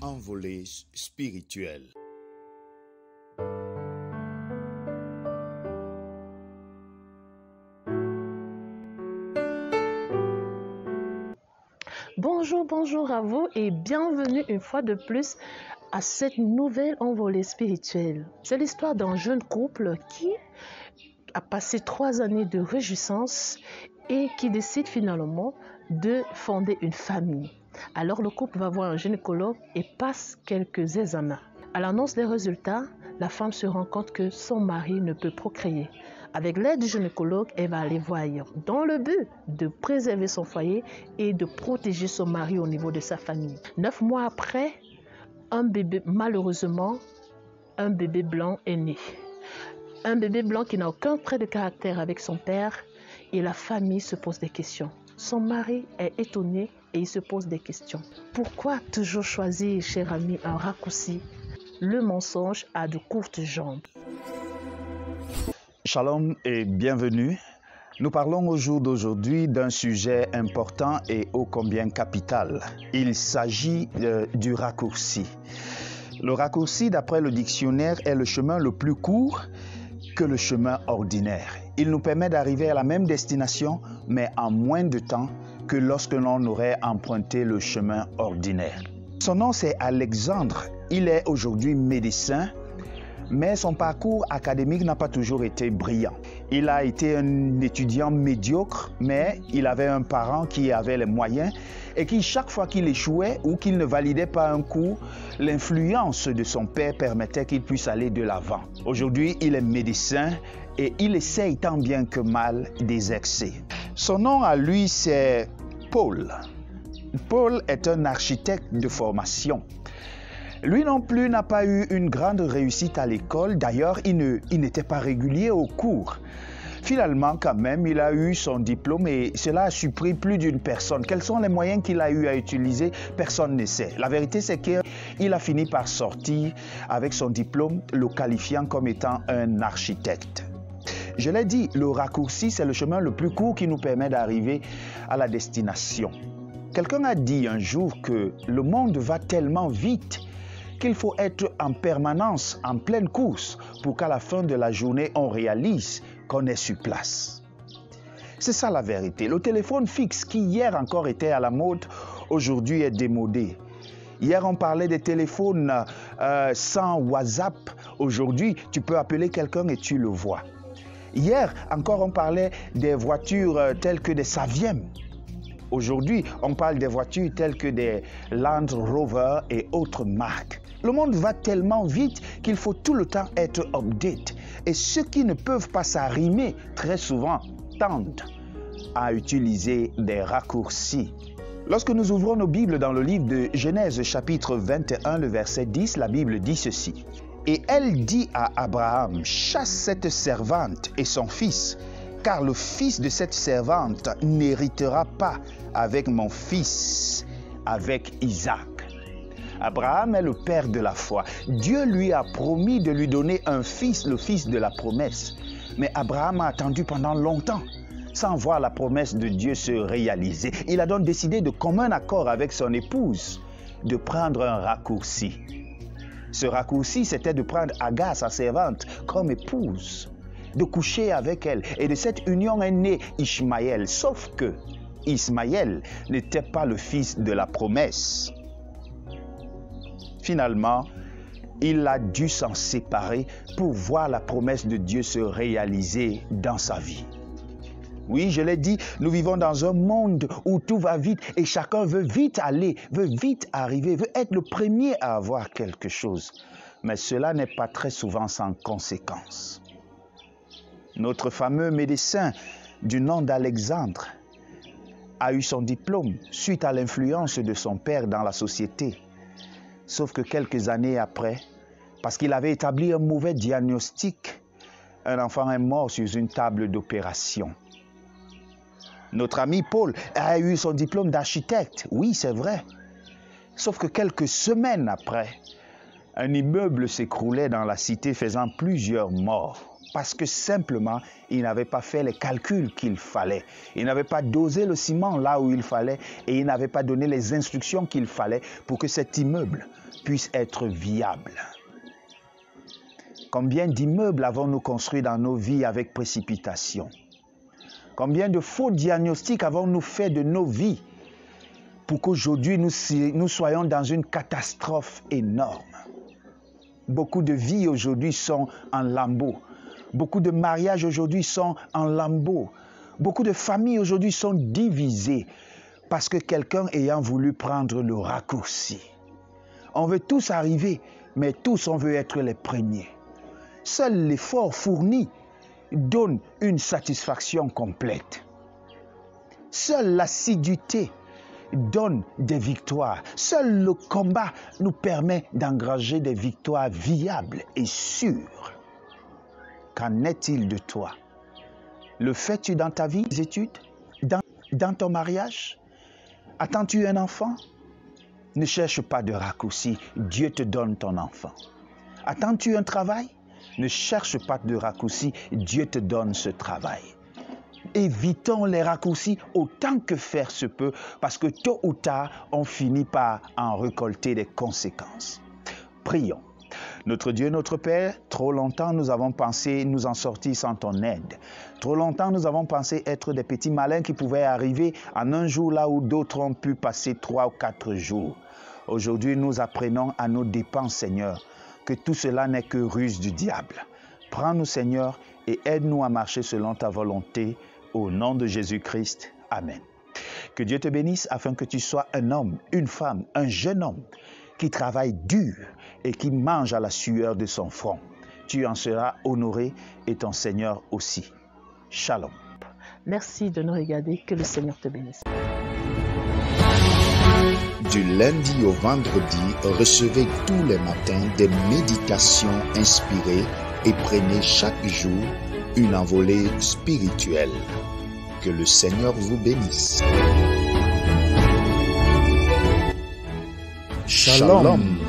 Envolée spirituelle. Bonjour à vous et bienvenue une fois de plus à cette nouvelle envolée spirituelle. C'est l'histoire d'un jeune couple qui a passé 3 années de réjouissance et qui décide finalement de fonder une famille. Alors le couple va voir un gynécologue et passe quelques examens. À l'annonce des résultats, la femme se rend compte que son mari ne peut procréer. Avec l'aide du gynécologue, elle va aller voir ailleurs, dans le but de préserver son foyer et de protéger son mari au niveau de sa famille. 9 mois après, malheureusement, un bébé blanc est né. Un bébé blanc qui n'a aucun trait de caractère avec son père et la famille se pose des questions. Son mari est étonné et il se pose des questions. Pourquoi toujours choisir, cher ami, un raccourci? Le mensonge a de courtes jambes. Shalom et bienvenue. Nous parlons au jour d'aujourd'hui d'un sujet important et ô combien capital. Il s'agit du raccourci. Le raccourci, d'après le dictionnaire, est le chemin le plus court que le chemin ordinaire. Il nous permet d'arriver à la même destination, mais en moins de temps que lorsque l'on aurait emprunté le chemin ordinaire. Son nom, c'est Alexandre. Il est aujourd'hui médecin, mais son parcours académique n'a pas toujours été brillant. Il a été un étudiant médiocre, mais il avait un parent qui avait les moyens et qui, chaque fois qu'il échouait ou qu'il ne validait pas un cours, l'influence de son père permettait qu'il puisse aller de l'avant. Aujourd'hui, il est médecin et il essaye tant bien que mal d'exercer. Son nom à lui, c'est Paul. Paul est un architecte de formation. Lui non plus n'a pas eu une grande réussite à l'école. D'ailleurs, il n'était pas régulier au cours. Finalement, quand même, il a eu son diplôme et cela a surpris plus d'une personne. Quels sont les moyens qu'il a eu à utiliser? Personne ne sait. La vérité, c'est qu'il a fini par sortir avec son diplôme, le qualifiant comme étant un architecte. Je l'ai dit, le raccourci, c'est le chemin le plus court qui nous permet d'arriver à la destination. Quelqu'un a dit un jour que le monde va tellement vite qu'il faut être en permanence, en pleine course, pour qu'à la fin de la journée, on réalise qu'on est sur place. C'est ça la vérité. Le téléphone fixe, qui hier encore était à la mode, aujourd'hui est démodé. Hier, on parlait des téléphones sans WhatsApp. Aujourd'hui, tu peux appeler quelqu'un et tu le vois. Hier, encore, on parlait des voitures telles que des Saviem. Aujourd'hui, on parle des voitures telles que des Land Rover et autres marques. Le monde va tellement vite qu'il faut tout le temps être update. Et ceux qui ne peuvent pas s'arrimer, très souvent, tendent à utiliser des raccourcis. Lorsque nous ouvrons nos Bibles dans le livre de Genèse chapitre 21, le verset 10, la Bible dit ceci. Et elle dit à Abraham, chasse cette servante et son fils, car le fils de cette servante n'héritera pas avec mon fils, avec Isaac. Abraham est le père de la foi. Dieu lui a promis de lui donner un fils, le fils de la promesse. Mais Abraham a attendu pendant longtemps, sans voir la promesse de Dieu se réaliser. Il a donc décidé de commun accord avec son épouse de prendre un raccourci. Ce raccourci, c'était de prendre Agar, sa servante, comme épouse, de coucher avec elle. Et de cette union est né Ishmaël. Sauf que Ismaël n'était pas le fils de la promesse. Finalement, il a dû s'en séparer pour voir la promesse de Dieu se réaliser dans sa vie. Oui, je l'ai dit, nous vivons dans un monde où tout va vite et chacun veut vite aller, veut vite arriver, veut être le premier à avoir quelque chose. Mais cela n'est pas très souvent sans conséquence. Notre fameux médecin du nom d'Alexandre a eu son diplôme suite à l'influence de son père dans la société. Sauf que quelques années après, parce qu'il avait établi un mauvais diagnostic, un enfant est mort sur une table d'opération. Notre ami Paul a eu son diplôme d'architecte, oui c'est vrai. Sauf que quelques semaines après, un immeuble s'écroulait dans la cité faisant plusieurs morts. parce que simplement, il n'avait pas fait les calculs qu'il fallait. Il n'avait pas dosé le ciment là où il fallait et il n'avait pas donné les instructions qu'il fallait pour que cet immeuble puisse être viable. Combien d'immeubles avons-nous construits dans nos vies avec précipitation? Combien de faux diagnostics avons-nous fait de nos vies pour qu'aujourd'hui nous soyons dans une catastrophe énorme? Beaucoup de vies aujourd'hui sont en lambeaux. Beaucoup de mariages aujourd'hui sont en lambeaux. Beaucoup de familles aujourd'hui sont divisées parce que quelqu'un ayant voulu prendre le raccourci. On veut tous arriver, mais tous on veut être les premiers. Seul l'effort fourni donne une satisfaction complète. Seule l'assiduité donne des victoires. Seul le combat nous permet d'engranger des victoires viables et sûres. Qu'en est-il de toi? Le fais-tu dans ta vie, des études? Dans ton mariage? Attends-tu un enfant? Ne cherche pas de raccourci. Dieu te donne ton enfant. Attends-tu un travail? Ne cherche pas de raccourci. Dieu te donne ce travail. Évitons les raccourcis autant que faire se peut, parce que tôt ou tard, on finit par en récolter des conséquences. Prions. Notre Dieu, notre Père, trop longtemps nous avons pensé nous en sortir sans ton aide. Trop longtemps nous avons pensé être des petits malins qui pouvaient arriver en un jour là où d'autres ont pu passer 3 ou 4 jours. Aujourd'hui, nous apprenons à nos dépens, Seigneur, que tout cela n'est que ruse du diable. Prends-nous, Seigneur, et aide-nous à marcher selon ta volonté. Au nom de Jésus-Christ. Amen. Que Dieu te bénisse afin que tu sois un homme, une femme, un jeune homme qui travaille dur et qui mange à la sueur de son front. Tu en seras honoré et ton Seigneur aussi. Shalom. Merci de nous regarder. Que le Seigneur te bénisse. Du lundi au vendredi, recevez tous les matins des méditations inspirées et prenez chaque jour une envolée spirituelle. Que le Seigneur vous bénisse. Shalom.